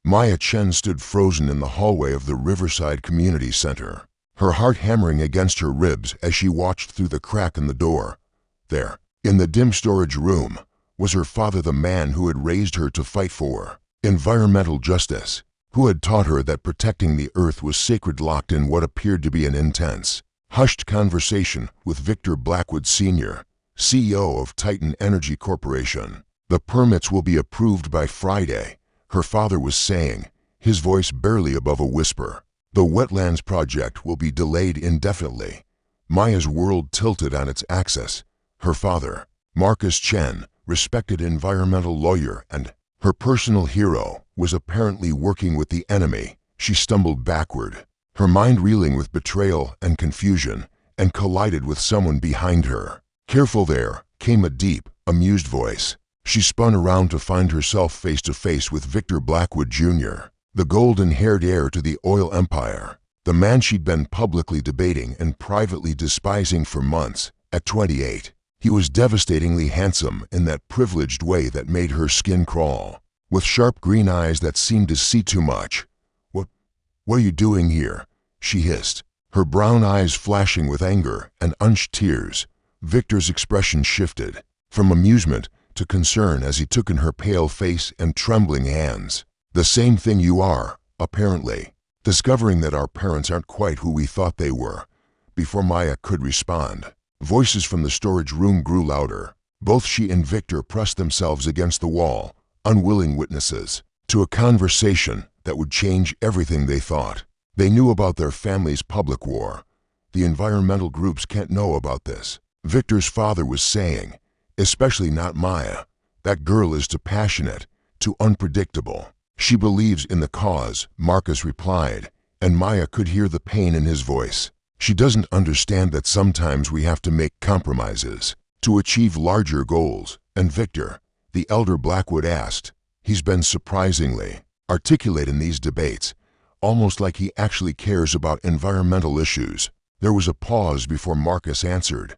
Maya Chen stood frozen in the hallway of the Riverside Community Center, her heart hammering against her ribs as she watched through the crack in the door. There, in the dim storage room, was her father, the man who had raised her to fight for environmental justice, who had taught her that protecting the earth was sacred, locked in what appeared to be an intense, hushed conversation with Victor Blackwood Sr., CEO of Titan Energy Corporation. "The permits will be approved by Friday," her father was saying, his voice barely above a whisper. "The wetlands project will be delayed indefinitely." Maya's world tilted on its axis. Her father, Marcus Chen, respected environmental lawyer and her personal hero, was apparently working with the enemy. She stumbled backward, her mind reeling with betrayal and confusion, and collided with someone behind her. "Careful there," came a deep, amused voice. She spun around to find herself face to face with Victor Blackwood Jr., the golden-haired heir to the oil empire, the man she'd been publicly debating and privately despising for months. At 28, he was devastatingly handsome in that privileged way that made her skin crawl, with sharp green eyes that seemed to see too much. What are you doing here?" she hissed, her brown eyes flashing with anger and unshed tears. Victor's expression shifted from amusement to concern as he took in her pale face and trembling hands. "The same thing you are, apparently." Discovering that our parents aren't quite who we thought they were. Before Maya could respond, voices from the storage room grew louder. Both she and Victor pressed themselves against the wall, unwilling witnesses to a conversation that would change everything they thought. They knew about their family's public war. "The environmental groups can't know about this," Victor's father was saying, "especially not Maya. That girl is too passionate, too unpredictable." "She believes in the cause," Marcus replied, and Maya could hear the pain in his voice. "She doesn't understand that sometimes we have to make compromises to achieve larger goals." And Victor, the elder Blackwood, asked. He's been surprisingly articulate in these debates, almost like he actually cares about environmental issues. There was a pause before Marcus answered.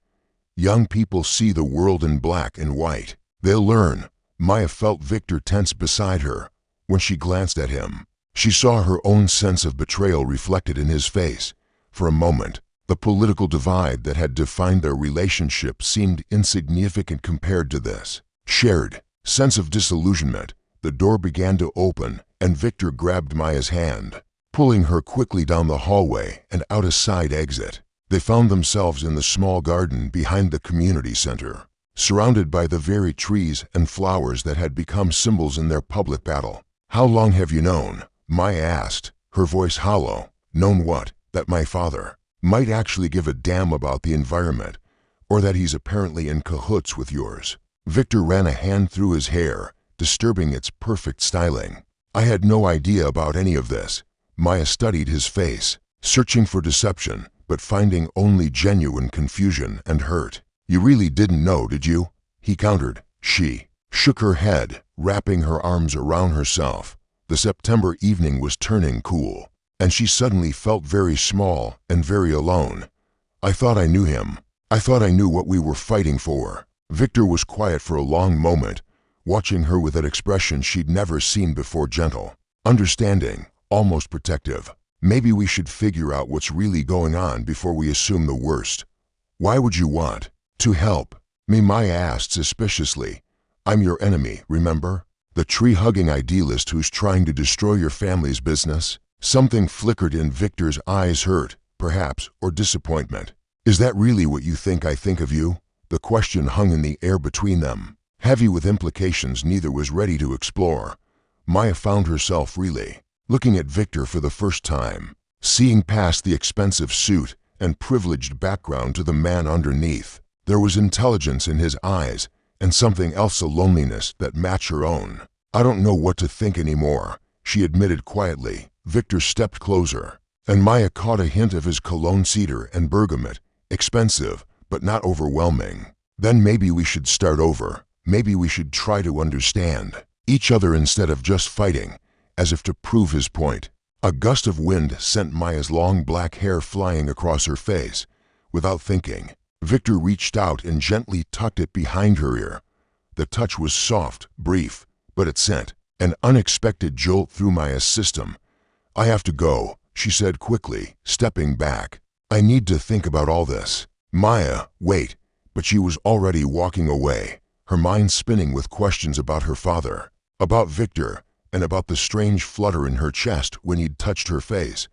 "Young people see the world in black and white. They'll learn." Maya felt Victor tense beside her. When she glanced at him, she saw her own sense of betrayal reflected in his face. For a moment, the political divide that had defined their relationship seemed insignificant compared to this shared sense of disillusionment. The door began to open, and Victor grabbed Maya's hand, pulling her quickly down the hallway and out a side exit. They found themselves in the small garden behind the community center, surrounded by the very trees and flowers that had become symbols in their public battle. "How long have you known?" Maya asked, her voice hollow. "Known what? That my father might actually give a damn about the environment, or that he's apparently in cahoots with yours." Victor ran a hand through his hair, disturbing its perfect styling. "I had no idea about any of this." Maya studied his face, searching for deception, but finding only genuine confusion and hurt. "You really didn't know, did you?" he countered. She shook her head, wrapping her arms around herself. The September evening was turning cool, and she suddenly felt very small and very alone. "I thought I knew him. I thought I knew what we were fighting for." Victor was quiet for a long moment, watching her with an expression she'd never seen before, gentle, understanding, almost protective. "Maybe we should figure out what's really going on before we assume the worst." "Why would you want to help me?" Maya asked suspiciously. "I'm your enemy, remember? The tree-hugging idealist who's trying to destroy your family's business." Something flickered in Victor's eyes, hurt, perhaps, or disappointment. "Is that really what you think I think of you?" The question hung in the air between them, heavy with implications neither was ready to explore. Maya found herself really looking at Victor for the first time, seeing past the expensive suit and privileged background to the man underneath. There was intelligence in his eyes, and something else, a loneliness that matched her own. "I don't know what to think anymore," she admitted quietly. Victor stepped closer, and Maya caught a hint of his cologne, cedar and bergamot, expensive but not overwhelming. "Then maybe we should start over. Maybe we should try to understand each other instead of just fighting," as if to prove his point. A gust of wind sent Maya's long black hair flying across her face. Without thinking, Victor reached out and gently tucked it behind her ear. The touch was soft, brief, but it sent An unexpected jolt through Maya's system. "I have to go," she said quickly, stepping back. "I need to think about all this." "Maya, wait." But she was already walking away, her mind spinning with questions about her father, about Victor, and about the strange flutter in her chest when he'd touched her face.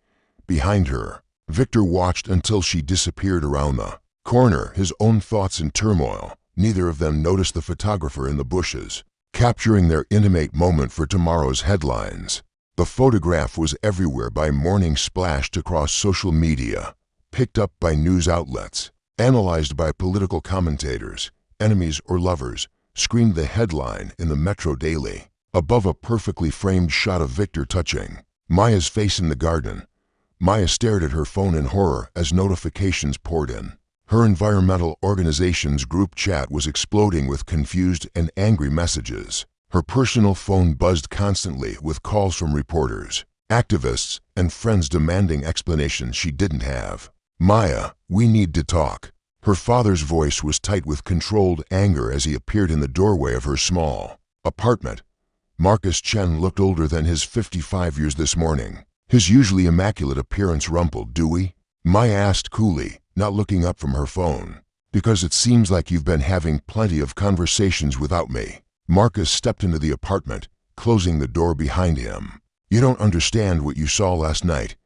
Behind her, Victor watched until she disappeared around the corner, his own thoughts in turmoil. Neither of them noticed the photographer in the bushes, capturing their intimate moment for tomorrow's headlines. The photograph was everywhere by morning, splashed across social media, picked up by news outlets, analyzed by political commentators, enemies or lovers, screamed the headline in the Metro Daily, above a perfectly framed shot of Victor touching Maya's face in the garden. Maya stared at her phone in horror as notifications poured in. Her environmental organization's group chat was exploding with confused and angry messages. Her personal phone buzzed constantly with calls from reporters, activists, and friends demanding explanations she didn't have. "Maya, we need to talk." Her father's voice was tight with controlled anger as he appeared in the doorway of her small apartment. Marcus Chen looked older than his 55 years this morning, his usually immaculate appearance rumpled. "Dewey?" Maya asked coolly, not looking up from her phone. "Because it seems like you've been having plenty of conversations without me." Marcus stepped into the apartment, closing the door behind him. "You don't understand what you saw last night.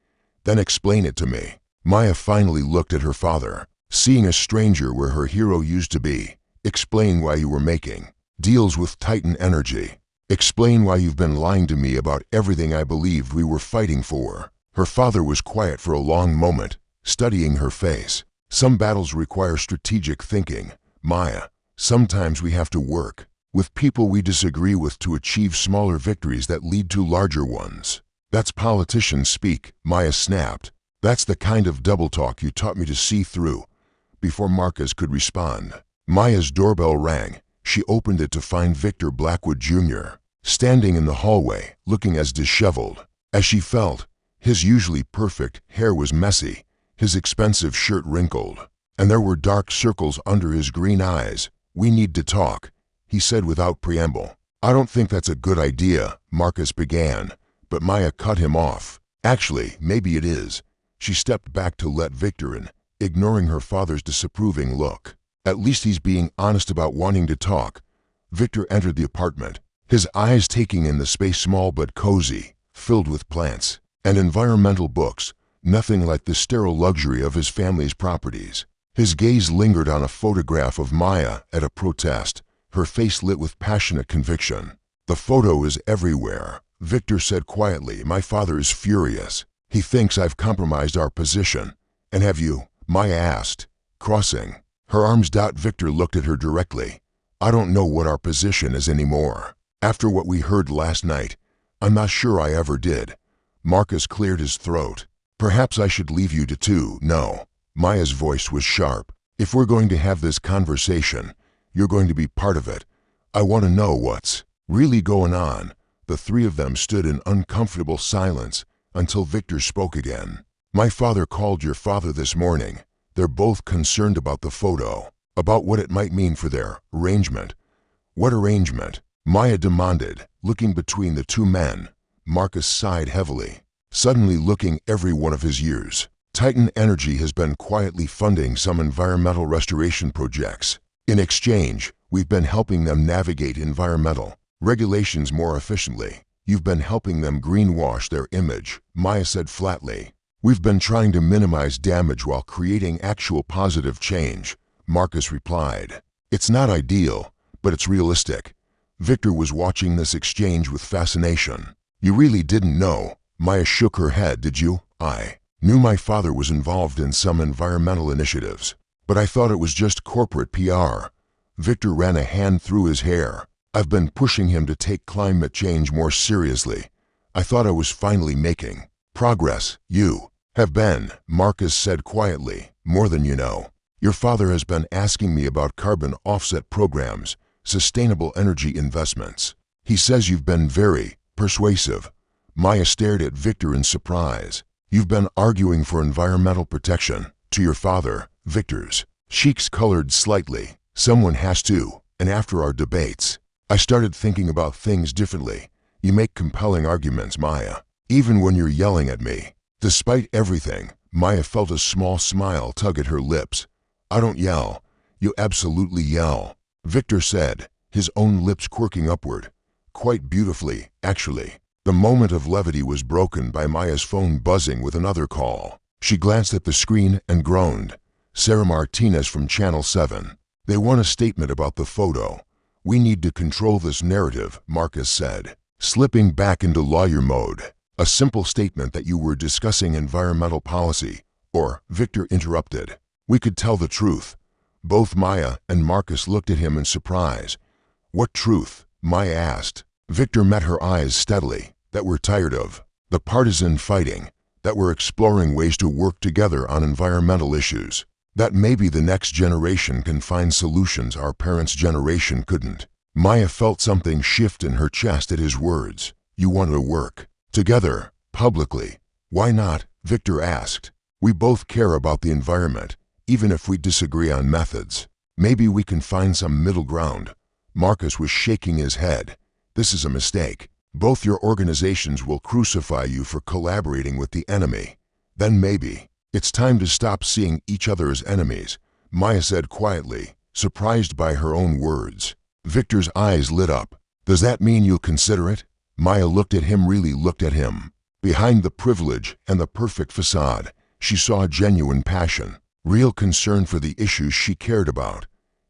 Then explain it to me." Maya finally looked at her father, seeing a stranger where her hero used to be. "Explain why you were making deals with Titan Energy. Explain why you've been lying to me about everything I believed we were fighting for." Her father was quiet for a long moment, studying her face. "Some battles require strategic thinking, Maya. Sometimes we have to work with people we disagree with to achieve smaller victories that lead to larger ones." "That's politician speak," Maya snapped. "That's the kind of double talk you taught me to see through." Before Marcus could respond, Maya's doorbell rang. She opened it to find Victor Blackwood Jr. standing in the hallway, looking as disheveled as she felt. His usually perfect hair was messy, his expensive shirt wrinkled, and there were dark circles under his green eyes. "We need to talk," he said without preamble. "I don't think that's a good idea," Marcus began, but Maya cut him off. "Actually, maybe it is." She stepped back to let Victor in, ignoring her father's disapproving look. "At least he's being honest about wanting to talk." Victor entered the apartment, his eyes taking in the space, small but cozy, filled with plants and environmental books, nothing like the sterile luxury of his family's properties. His gaze lingered on a photograph of Maya at a protest, her face lit with passionate conviction. "The photo is everywhere," Victor said quietly. "My father is furious. He thinks I've compromised our position." "And have you?" Maya asked, crossing her arms. Victor looked at her directly. "I don't know what our position is anymore. After what we heard last night, I'm not sure I ever did." Marcus cleared his throat. "Perhaps I should leave you to two." "No." Maya's voice was sharp. "If we're going to have this conversation, you're going to be part of it. I want to know what's really going on." The three of them stood in uncomfortable silence until Victor spoke again. "My father called your father this morning. They're both concerned about the photo, about what it might mean for their arrangement." "What arrangement?" Maya demanded, looking between the two men. Marcus sighed heavily, suddenly looking every one of his years. "Titan Energy has been quietly funding some environmental restoration projects. In exchange, we've been helping them navigate environmental regulations more efficiently. You've been helping them greenwash their image," Maya said flatly. "We've been trying to minimize damage while creating actual positive change," Marcus replied. "It's not ideal, but it's realistic." Victor was watching this exchange with fascination. "You really didn't know?" Maya shook her head. "Did you?" "I knew my father was involved in some environmental initiatives, but I thought it was just corporate PR." Victor ran a hand through his hair. "I've been pushing him to take climate change more seriously. I thought I was finally making progress." "You have been," Marcus said quietly, "more than you know. Your father has been asking me about carbon offset programs, sustainable energy investments. He says you've been very persuasive." Maya stared at Victor in surprise. "You've been arguing for environmental protection to your father?" Victor's cheeks colored slightly. "Someone has to, and after our debates, I started thinking about things differently. You make compelling arguments, Maya, even when you're yelling at me. Despite everything, Maya felt a small smile tug at her lips. I don't yell. You absolutely yell, Victor said, his own lips quirking upward. Quite beautifully, actually. The moment of levity was broken by Maya's phone buzzing with another call. She glanced at the screen and groaned. Sarah Martinez from Channel 7. They want a statement about the photo. We need to control this narrative, Marcus said, slipping back into lawyer mode. A simple statement that you were discussing environmental policy, or, Victor interrupted. We could tell the truth. Both Maya and Marcus looked at him in surprise. What truth? Maya asked. Victor met her eyes steadily. That we're tired of. The partisan fighting. That we're exploring ways to work together on environmental issues. That maybe the next generation can find solutions our parents' generation couldn't. Maya felt something shift in her chest at his words. You want to work together, publicly. Why not? Victor asked. We both care about the environment, even if we disagree on methods. Maybe we can find some middle ground. Marcus was shaking his head. This is a mistake. Both your organizations will crucify you for collaborating with the enemy. Then maybe it's time to stop seeing each other as enemies, Maya said quietly, surprised by her own words. Victor's eyes lit up. Does that mean you'll consider it? Maya looked at him, really looked at him. Behind the privilege and the perfect facade, she saw genuine passion, real concern for the issues she cared about.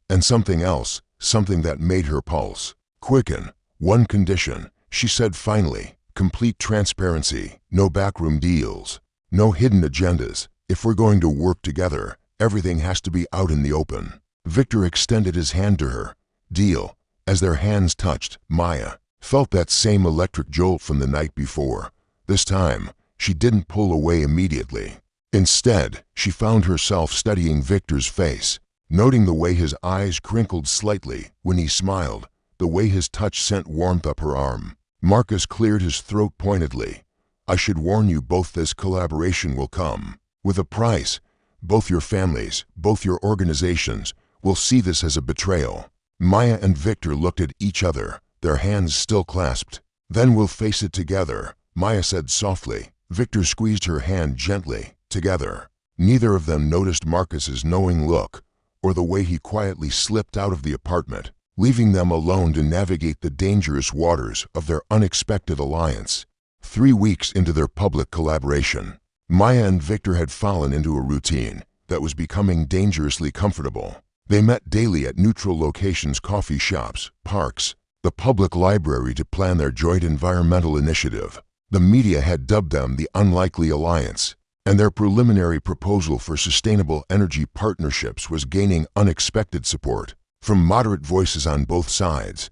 And something else, something that made her pulse quicken. One condition, she said finally, complete transparency, no backroom deals, no hidden agendas. If we're going to work together, everything has to be out in the open. Victor extended his hand to her. Deal. As their hands touched, Maya felt that same electric jolt from the night before. This time, she didn't pull away immediately. Instead, she found herself studying Victor's face, noting the way his eyes crinkled slightly when he smiled, the way his touch sent warmth up her arm. Marcus cleared his throat pointedly. I should warn you both, this collaboration will come with a price. Both your families, both your organizations, will see this as a betrayal. Maya and Victor looked at each other, their hands still clasped. Then we'll face it together, Maya said softly. Victor squeezed her hand gently. Together. Neither of them noticed Marcus's knowing look, or the way he quietly slipped out of the apartment, leaving them alone to navigate the dangerous waters of their unexpected alliance. 3 weeks into their public collaboration, Maya and Victor had fallen into a routine that was becoming dangerously comfortable. They met daily at neutral locations, coffee shops, parks, the public library to plan their joint environmental initiative. The media had dubbed them the Unlikely Alliance, and their preliminary proposal for sustainable energy partnerships was gaining unexpected support from moderate voices on both sides.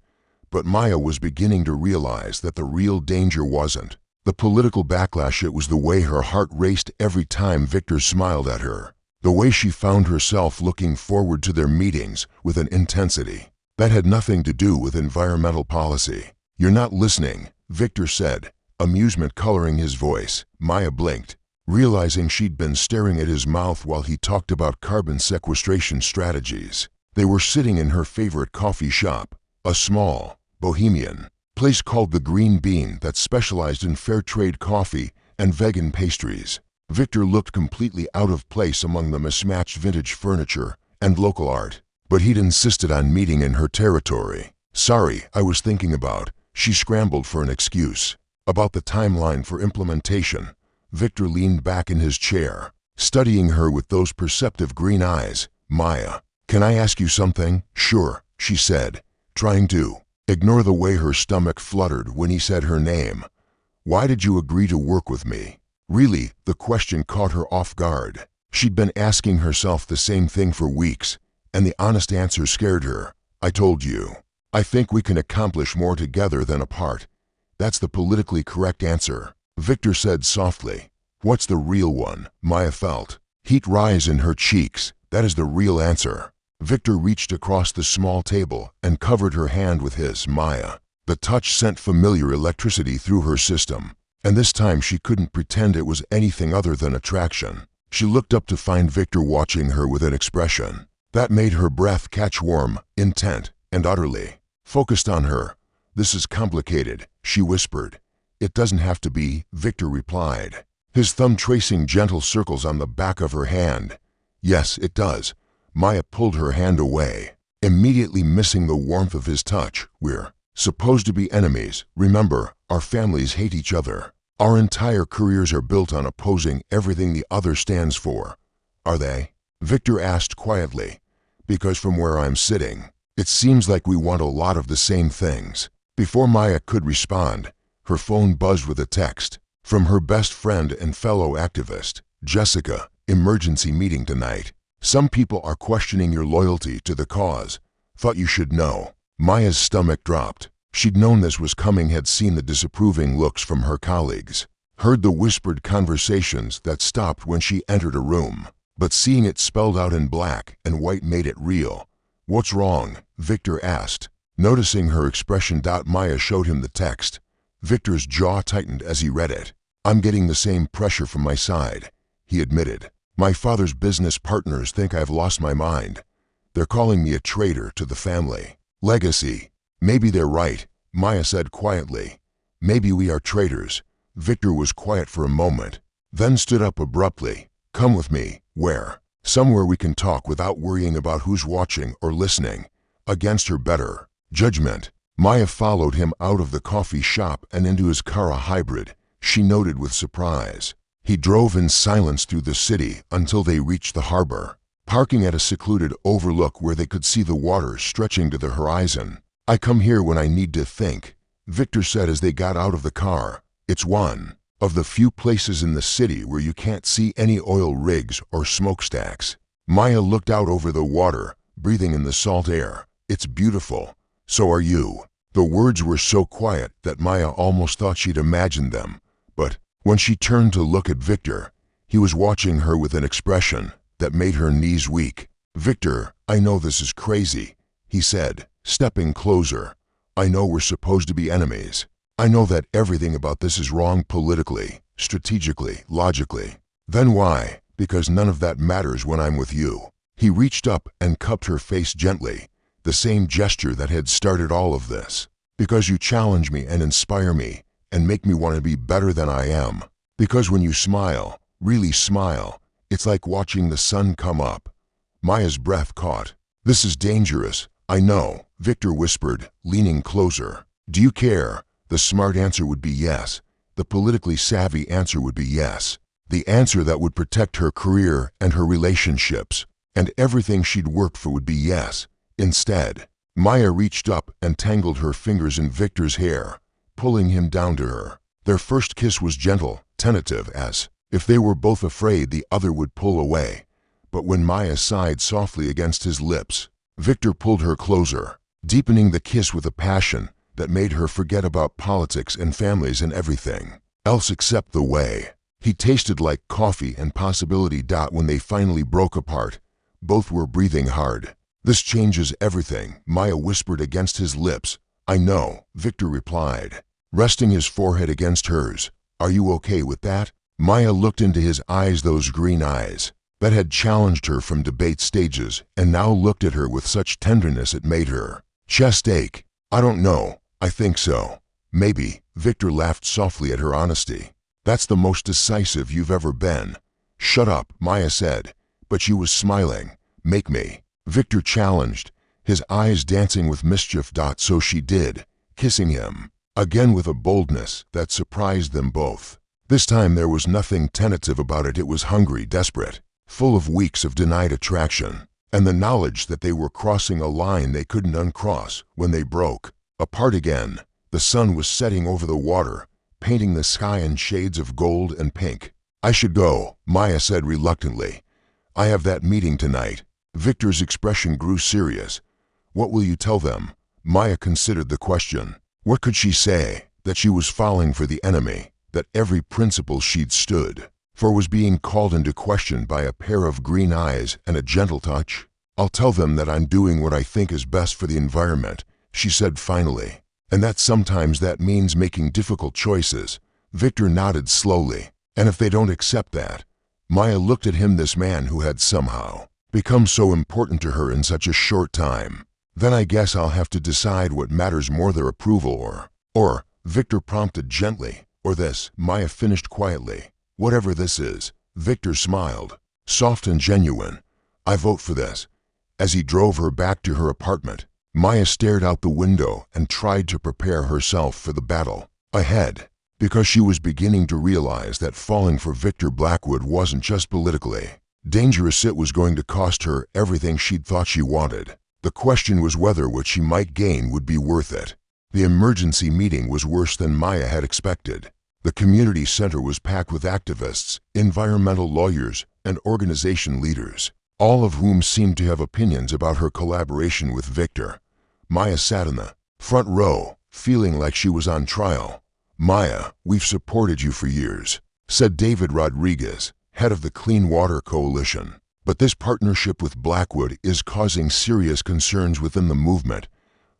But Maya was beginning to realize that the real danger wasn't the political backlash. It was the way her heart raced every time Victor smiled at her, the way she found herself looking forward to their meetings with an intensity that had nothing to do with environmental policy. You're not listening, Victor said, amusement coloring his voice. Maya blinked, realizing she'd been staring at his mouth while he talked about carbon sequestration strategies. They were sitting in her favorite coffee shop, a small, bohemian place called the Green Bean that specialized in fair trade coffee and vegan pastries. Victor looked completely out of place among the mismatched vintage furniture and local art, but he'd insisted on meeting in her territory. Sorry, I was thinking about, she scrambled for an excuse, about the timeline for implementation. Victor leaned back in his chair, studying her with those perceptive green eyes. Maya, can I ask you something? Sure, she said, trying to ignore the way her stomach fluttered when he said her name. Why did you agree to work with me? Really, the question caught her off guard. She'd been asking herself the same thing for weeks, and the honest answer scared her. I told you. I think we can accomplish more together than apart. That's the politically correct answer, Victor said softly. What's the real one? Maya felt heat rise in her cheeks. That is the real answer. Victor reached across the small table and covered her hand with his. Maya. The touch sent familiar electricity through her system, and this time she couldn't pretend it was anything other than attraction. She looked up to find Victor watching her with an expression that made her breath catch, warm, intent, and utterly focused on her. This is complicated, she whispered. It doesn't have to be, Victor replied, his thumb tracing gentle circles on the back of her hand. Yes, it does. Maya pulled her hand away, immediately missing the warmth of his touch. We're supposed to be enemies. Remember, our families hate each other. Our entire careers are built on opposing everything the other stands for. Are they? Victor asked quietly. Because from where I'm sitting, it seems like we want a lot of the same things. Before Maya could respond, her phone buzzed with a text from her best friend and fellow activist, Jessica. Emergency meeting tonight. Some people are questioning your loyalty to the cause. Thought you should know. Maya's stomach dropped. She'd known this was coming, had seen the disapproving looks from her colleagues, heard the whispered conversations that stopped when she entered a room. But seeing it spelled out in black and white made it real. What's wrong? Victor asked. Noticing her expression, Maya showed him the text. Victor's jaw tightened as he read it. I'm getting the same pressure from my side, he admitted. My father's business partners think I've lost my mind. They're calling me a traitor to the family legacy. Maybe they're right, Maya said quietly. Maybe we are traitors. Victor was quiet for a moment, then stood up abruptly. Come with me. Where? Somewhere we can talk without worrying about who's watching or listening. Against her better judgment, Maya followed him out of the coffee shop and into his car, a hybrid, she noted with surprise. He drove in silence through the city until they reached the harbor, parking at a secluded overlook where they could see the water stretching to the horizon. I come here when I need to think, Victor said as they got out of the car. It's one of the few places in the city where you can't see any oil rigs or smokestacks. Maya looked out over the water, breathing in the salt air. It's beautiful. So are you. The words were so quiet that Maya almost thought she'd imagined them. But when she turned to look at Victor, he was watching her with an expression that made her knees weak. Victor, I know this is crazy, he said, stepping closer. I know we're supposed to be enemies. I know that everything about this is wrong politically, strategically, logically. Then why? Because none of that matters when I'm with you. He reached up and cupped her face gently, the same gesture that had started all of this. Because you challenge me and inspire me and make me want to be better than I am. Because when you smile, really smile, it's like watching the sun come up. Maya's breath caught. This is dangerous. I know, Victor whispered, leaning closer. Do you care? The smart answer would be yes. The politically savvy answer would be yes. The answer that would protect her career and her relationships and everything she'd worked for would be yes. Instead, Maya reached up and tangled her fingers in Victor's hair, pulling him down to her. Their first kiss was gentle, tentative, as if they were both afraid the other would pull away. But when Maya sighed softly against his lips, Victor pulled her closer, deepening the kiss with a passion that made her forget about politics and families and everything else except the way. He tasted like coffee and possibility. When they finally broke apart, both were breathing hard. This changes everything, Maya whispered against his lips. I know, Victor replied, resting his forehead against hers. Are you okay with that? Maya looked into his eyes, those green eyes that had challenged her from debate stages, and now looked at her with such tenderness it made her chest ache. I don't know. I think so. Maybe. Victor laughed softly at her honesty. That's the most decisive you've ever been. Shut up, Maya said, but she was smiling. Make me. Victor challenged, his eyes dancing with mischief. So she did, kissing him, again with a boldness that surprised them both. This time there was nothing tentative about it. It was hungry, desperate, full of weeks of denied attraction, and the knowledge that they were crossing a line they couldn't uncross. When they broke apart again, the sun was setting over the water, painting the sky in shades of gold and pink. I should go, Maya said reluctantly. I have that meeting tonight. Victor's expression grew serious. What will you tell them? Maya considered the question. What could she say? That she was falling for the enemy, that every principle she'd stood for was being called into question by a pair of green eyes and a gentle touch? I'll tell them that I'm doing what I think is best for the environment, she said finally, and that sometimes that means making difficult choices. Victor nodded slowly. And if they don't accept that? Maya looked at him, this man who had somehow become so important to her in such a short time. Then I guess I'll have to decide what matters more, their approval or Victor prompted gently. Or this, Maya finished quietly. Whatever this is. Victor smiled, soft and genuine. I vote for this. As he drove her back to her apartment, Maya stared out the window and tried to prepare herself for the battle ahead, because she was beginning to realize that falling for Victor Blackwood wasn't just politically dangerous, it was going to cost her everything she'd thought she wanted. The question was whether what she might gain would be worth it. The emergency meeting was worse than Maya had expected. The community center was packed with activists, environmental lawyers, and organization leaders, all of whom seemed to have opinions about her collaboration with Victor. Maya sat in the front row, feeling like she was on trial. Maya, we've supported you for years, said David Rodriguez, head of the Clean Water Coalition. But this partnership with Blackwood is causing serious concerns within the movement.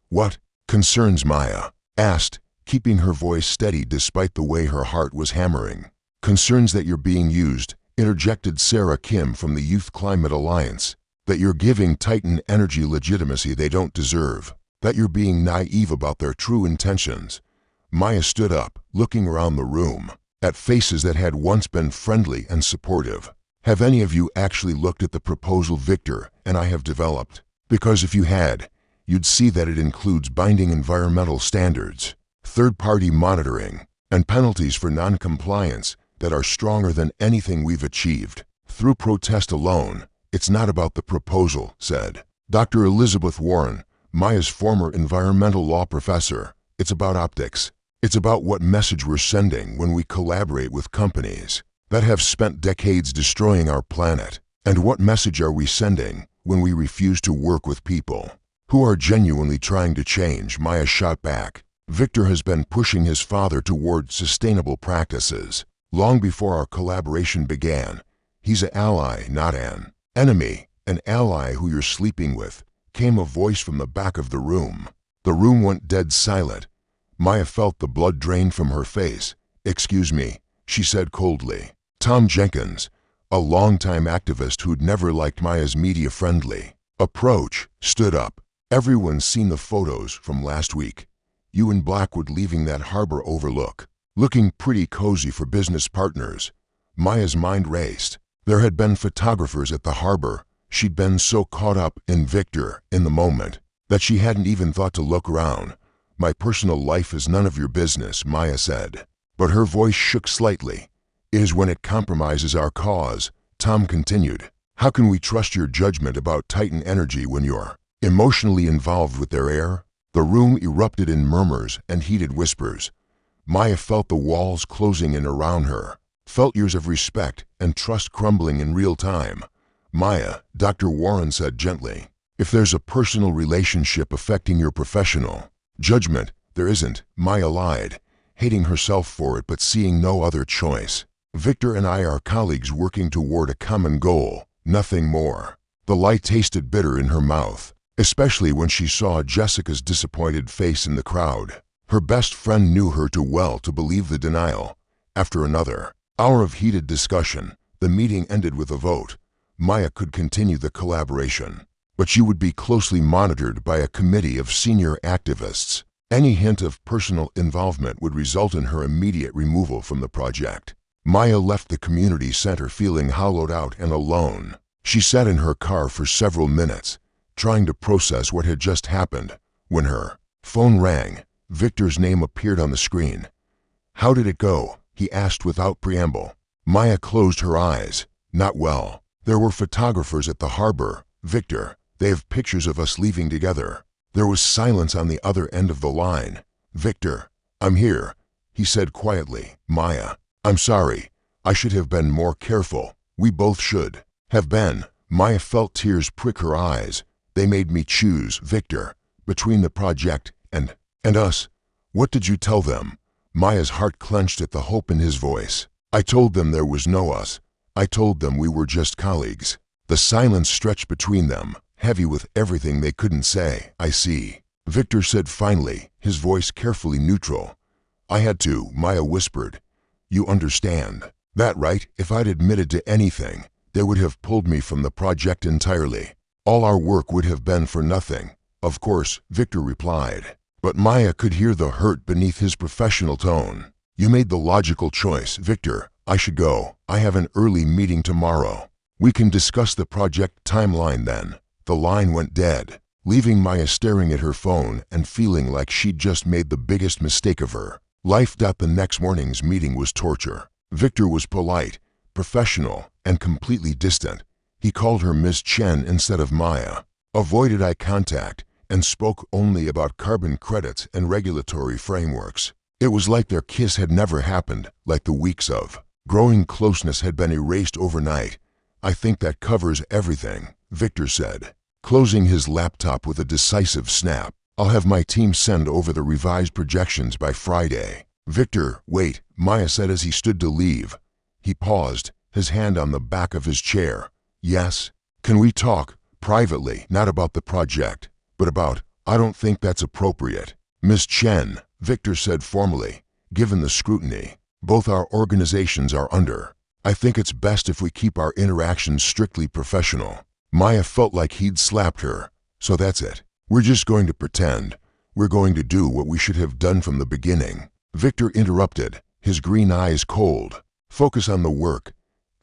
What concerns? Maya asked, keeping her voice steady despite the way her heart was hammering. Concerns that you're being used, interjected Sarah Kim from the Youth Climate Alliance. That you're giving Titan Energy legitimacy they don't deserve. That you're being naive about their true intentions. Maya stood up, looking around the room, at faces that had once been friendly and supportive. Have any of you actually looked at the proposal Victor and I have developed? Because if you had, you'd see that it includes binding environmental standards, third-party monitoring, and penalties for non-compliance that are stronger than anything we've achieved through protest alone. It's not about the proposal, said Dr. Elizabeth Warren, Maya's former environmental law professor. It's about optics. It's about what message we're sending when we collaborate with companies that have spent decades destroying our planet. And what message are we sending when we refuse to work with people who are genuinely trying to change? Maya shot back. Victor has been pushing his father toward sustainable practices long before our collaboration began. He's an ally, not an enemy. An ally who you're sleeping with, came a voice from the back of the room. The room went dead silent. Maya felt the blood drain from her face. Excuse me, she said coldly. Tom Jenkins, a longtime activist who'd never liked Maya's media-friendly approach, stood up. Everyone's seen the photos from last week. You and Blackwood leaving that harbor overlook, looking pretty cozy for business partners. Maya's mind raced. There had been photographers at the harbor. She'd been so caught up in Victor in the moment that she hadn't even thought to look around. My personal life is none of your business, Maya said. But her voice shook slightly. It is when it compromises our cause, Tom continued. How can we trust your judgment about Titan Energy when you're emotionally involved with their air? The room erupted in murmurs and heated whispers. Maya felt the walls closing in around her, felt years of respect and trust crumbling in real time. Maya, Dr. Warren said gently, if there's a personal relationship affecting your professional judgment, there isn't. Maya lied, hating herself for it but seeing no other choice. Victor and I are colleagues working toward a common goal, nothing more. The light tasted bitter in her mouth, especially when she saw Jessica's disappointed face in the crowd. Her best friend knew her too well to believe the denial. After another hour of heated discussion, the meeting ended with a vote. Maya could continue the collaboration, but she would be closely monitored by a committee of senior activists. Any hint of personal involvement would result in her immediate removal from the project. Maya left the community center feeling hollowed out and alone. She sat in her car for several minutes, trying to process what had just happened. When her phone rang, Victor's name appeared on the screen. How did it go? He asked without preamble. Maya closed her eyes. Not well. There were photographers at the harbor. Victor, they have pictures of us leaving together. There was silence on the other end of the line. Victor, I'm here, he said quietly. Maya, I'm sorry. I should have been more careful. We both should have been. Maya felt tears prick her eyes. They made me choose, Victor, between the project and us. What did you tell them? Maya's heart clenched at the hope in his voice. I told them there was no us. I told them we were just colleagues. The silence stretched between them, heavy with everything they couldn't say. I see, Victor said finally, his voice carefully neutral. I had to, Maya whispered. You understand that, right? If I'd admitted to anything, they would have pulled me from the project entirely. All our work would have been for nothing. Of course, Victor replied. But Maya could hear the hurt beneath his professional tone. "You made the logical choice, Victor. I should go. I have an early meeting tomorrow. We can discuss the project timeline then." The line went dead, leaving Maya staring at her phone and feeling like she'd just made the biggest mistake of her life. The next morning's meeting was torture. Victor was polite, professional, and completely distant. He called her Miss Chen instead of Maya, avoided eye contact, and spoke only about carbon credits and regulatory frameworks. It was like their kiss had never happened, like the weeks of growing closeness had been erased overnight. "I think that covers everything," Victor said, closing his laptop with a decisive snap. "I'll have my team send over the revised projections by Friday." "Victor, wait," Maya said as he stood to leave. He paused, his hand on the back of his chair. "Yes? Can we talk privately, not about the project, but about—" "I don't think that's appropriate, Miss Chen," Victor said formally, "given the scrutiny both our organizations are under. I think it's best if we keep our interactions strictly professional." Maya felt like he'd slapped her. "So that's it. We're just going to pretend. We're going to do what we should have done from the beginning." Victor interrupted, his green eyes cold. "Focus on the work."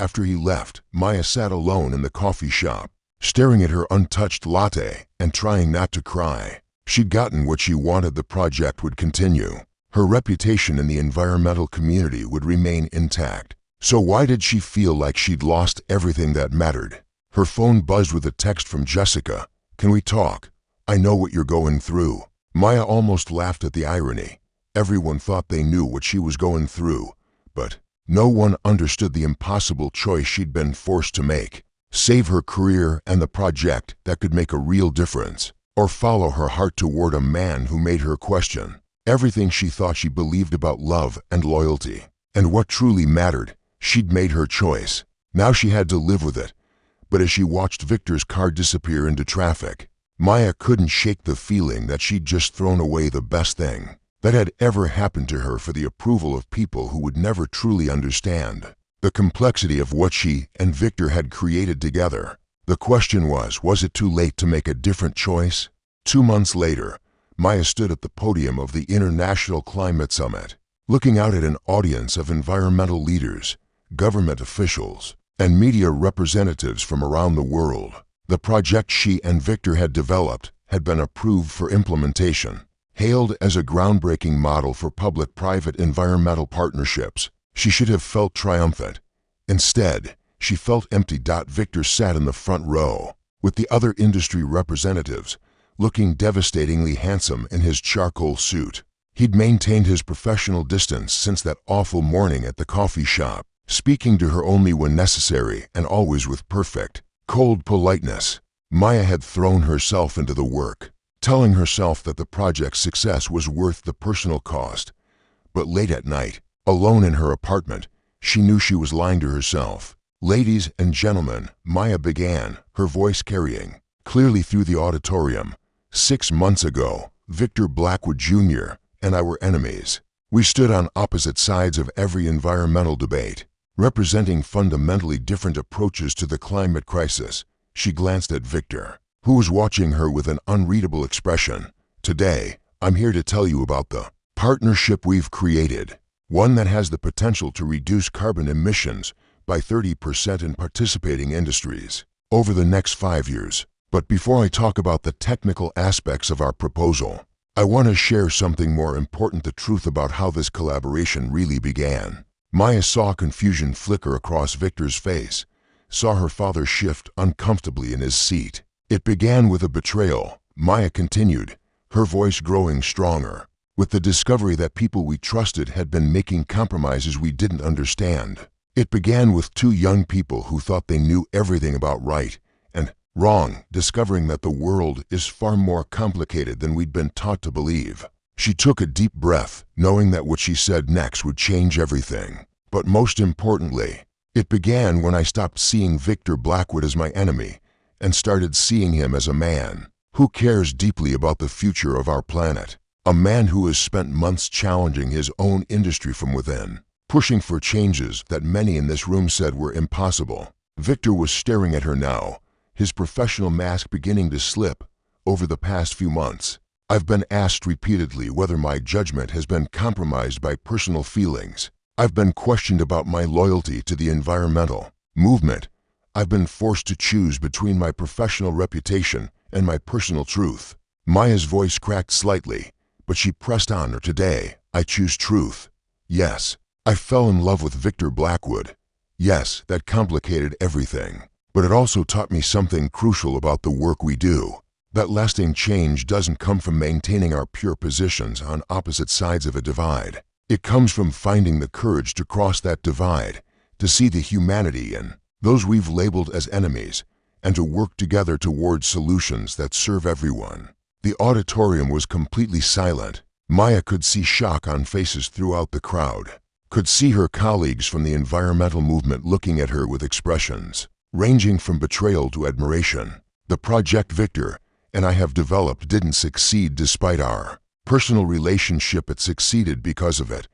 After he left, Maya sat alone in the coffee shop, staring at her untouched latte and trying not to cry. She'd gotten what she wanted. The project would continue. Her reputation in the environmental community would remain intact. So why did she feel like she'd lost everything that mattered? Her phone buzzed with a text from Jessica. "Can we talk? I know what you're going through." Maya almost laughed at the irony. Everyone thought they knew what she was going through, but no one understood the impossible choice she'd been forced to make. Save her career and the project that could make a real difference, or follow her heart toward a man who made her question everything she thought she believed about love and loyalty. And what truly mattered. She'd made her choice. Now she had to live with it. But as she watched Victor's car disappear into traffic, Maya couldn't shake the feeling that she'd just thrown away the best thing that had ever happened to her for the approval of people who would never truly understand the complexity of what she and Victor had created together. The question was it too late to make a different choice? 2 months later, Maya stood at the podium of the International Climate Summit, looking out at an audience of environmental leaders, government officials, and media representatives from around the world. The project she and Victor had developed had been approved for implementation. Hailed as a groundbreaking model for public-private environmental partnerships, she should have felt triumphant. Instead, she felt empty. Victor sat in the front row, with the other industry representatives, looking devastatingly handsome in his charcoal suit. He'd maintained his professional distance since that awful morning at the coffee shop, speaking to her only when necessary and always with perfect, cold politeness. Maya had thrown herself into the work, telling herself that the project's success was worth the personal cost. But late at night, alone in her apartment, she knew she was lying to herself. "Ladies and gentlemen," Maya began, her voice carrying clearly through the auditorium. 6 months ago, Victor Blackwood Jr. and I were enemies. We stood on opposite sides of every environmental debate, representing fundamentally different approaches to the climate crisis. She glanced at Victor, who was watching her with an unreadable expression. "Today, I'm here to tell you about the partnership we've created, one that has the potential to reduce carbon emissions by 30% in participating industries over the next 5 years. But before I talk about the technical aspects of our proposal, I want to share something more important: the truth about how this collaboration really began." Maya saw confusion flicker across Victor's face, saw her father shift uncomfortably in his seat. "It began with a betrayal," Maya continued, her voice growing stronger, "with the discovery that people we trusted had been making compromises we didn't understand. It began with 2 young people who thought they knew everything about right and wrong, discovering that the world is far more complicated than we'd been taught to believe." She took a deep breath, knowing that what she said next would change everything. "But most importantly, it began when I stopped seeing Victor Blackwood as my enemy and started seeing him as a man who cares deeply about the future of our planet. A man who has spent months challenging his own industry from within, pushing for changes that many in this room said were impossible." Victor was staring at her now, his professional mask beginning to slip. "Over the past few months, I've been asked repeatedly whether my judgment has been compromised by personal feelings. I've been questioned about my loyalty to the environmental movement. I've been forced to choose between my professional reputation and my personal truth. Maya's voice cracked slightly, but she pressed on. Today, I choose truth. Yes, I fell in love with Victor Blackwood. Yes, that complicated everything. But it also taught me something crucial about the work we do. That lasting change doesn't come from maintaining our pure positions on opposite sides of a divide. It comes from finding the courage to cross that divide, to see the humanity in those we've labeled as enemies, and to work together towards solutions that serve everyone. The auditorium was completely silent. Maya could see shock on faces throughout the crowd, could see her colleagues from the environmental movement looking at her with expressions ranging from betrayal to admiration. The project Victor and I have developed didn't succeed despite our personal relationship. It succeeded because of it.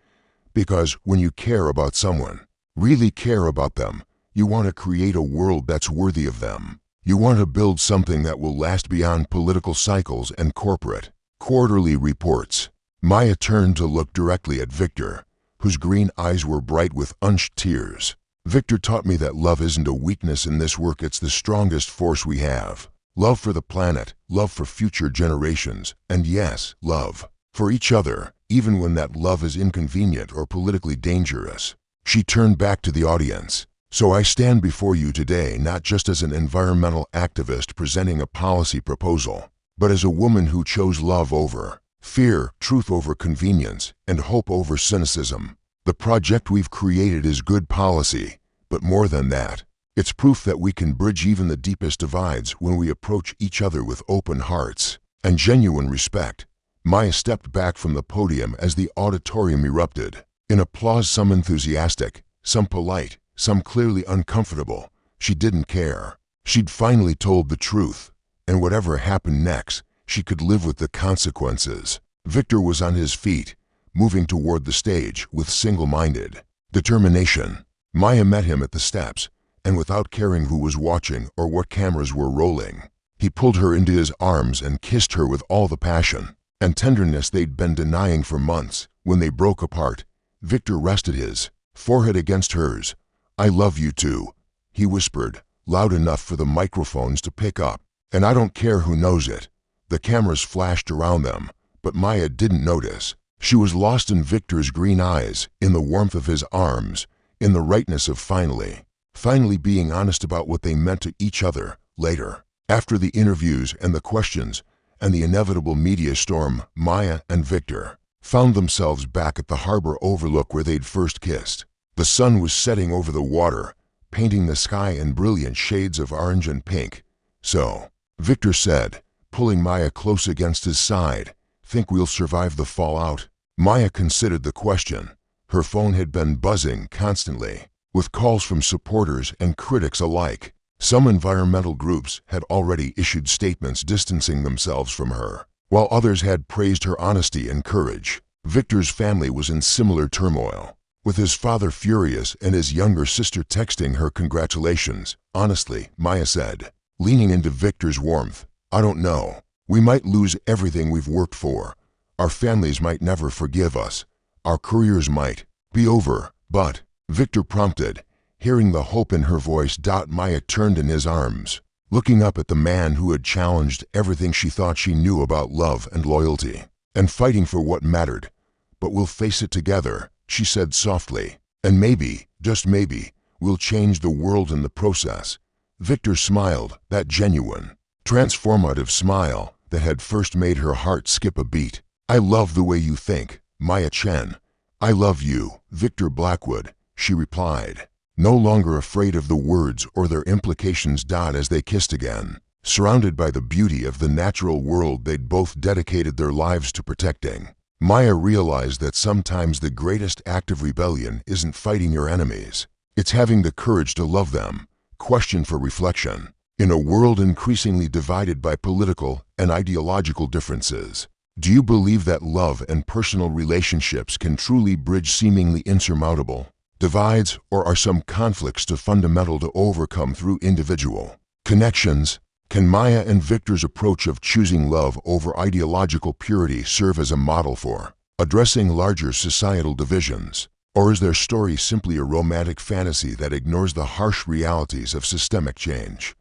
Because when you care about someone, really care about them, you want to create a world that's worthy of them. You want to build something that will last beyond political cycles and corporate quarterly reports. Maya turned to look directly at Victor, whose green eyes were bright with unshed tears. Victor taught me that love isn't a weakness in this work, it's the strongest force we have. Love for the planet, love for future generations, and yes, love for each other, even when that love is inconvenient or politically dangerous. She turned back to the audience. So I stand before you today not just as an environmental activist presenting a policy proposal, but as a woman who chose love over fear, truth over convenience, and hope over cynicism. The project we've created is good policy, but more than that, it's proof that we can bridge even the deepest divides when we approach each other with open hearts and genuine respect. Maya stepped back from the podium as the auditorium erupted in applause, some enthusiastic, some polite, some clearly uncomfortable. She didn't care. She'd finally told the truth, and whatever happened next, she could live with the consequences. Victor was on his feet, moving toward the stage with single-minded determination. Maya met him at the steps, and without caring who was watching or what cameras were rolling, he pulled her into his arms and kissed her with all the passion and tenderness they'd been denying for months. When they broke apart, Victor rested his forehead against hers. "I love you too," he whispered, loud enough for the microphones to pick up. "And I don't care who knows it." The cameras flashed around them, but Maya didn't notice. She was lost in Victor's green eyes, in the warmth of his arms, in the rightness of finally being honest about what they meant to each other. Later, after the interviews and the questions and the inevitable media storm, Maya and Victor found themselves back at the harbor overlook where they'd first kissed. The sun was setting over the water, painting the sky in brilliant shades of orange and pink. "So," Victor said, pulling Maya close against his side, "think we'll survive the fallout?" Maya considered the question. Her phone had been buzzing constantly, with calls from supporters and critics alike. Some environmental groups had already issued statements distancing themselves from her, while others had praised her honesty and courage. Victor's family was in similar turmoil, with his father furious and his younger sister texting her congratulations. "Honestly," Maya said, leaning into Victor's warmth, "I don't know. We might lose everything we've worked for. Our families might never forgive us. Our careers might be over, but," Victor prompted, hearing the hope in her voice. Maya turned in his arms, looking up at the man who had challenged everything she thought she knew about love and loyalty, and fighting for what mattered. "But we'll face it together," she said softly, "and maybe, just maybe, we'll change the world in the process." Victor smiled, that genuine, transformative smile that had first made her heart skip a beat. "I love the way you think, Maya Chen." "I love you, Victor Blackwood," she replied, no longer afraid of the words or their implications. As they kissed again, surrounded by the beauty of the natural world they'd both dedicated their lives to protecting, Maya realized that sometimes the greatest act of rebellion isn't fighting your enemies. It's having the courage to love them. Question for reflection. In a world increasingly divided by political and ideological differences, do you believe that love and personal relationships can truly bridge seemingly insurmountable divides, or are some conflicts too fundamental to overcome through individual connections? Can Maya and Victor's approach of choosing love over ideological purity serve as a model for addressing larger societal divisions? Or is their story simply a romantic fantasy that ignores the harsh realities of systemic change?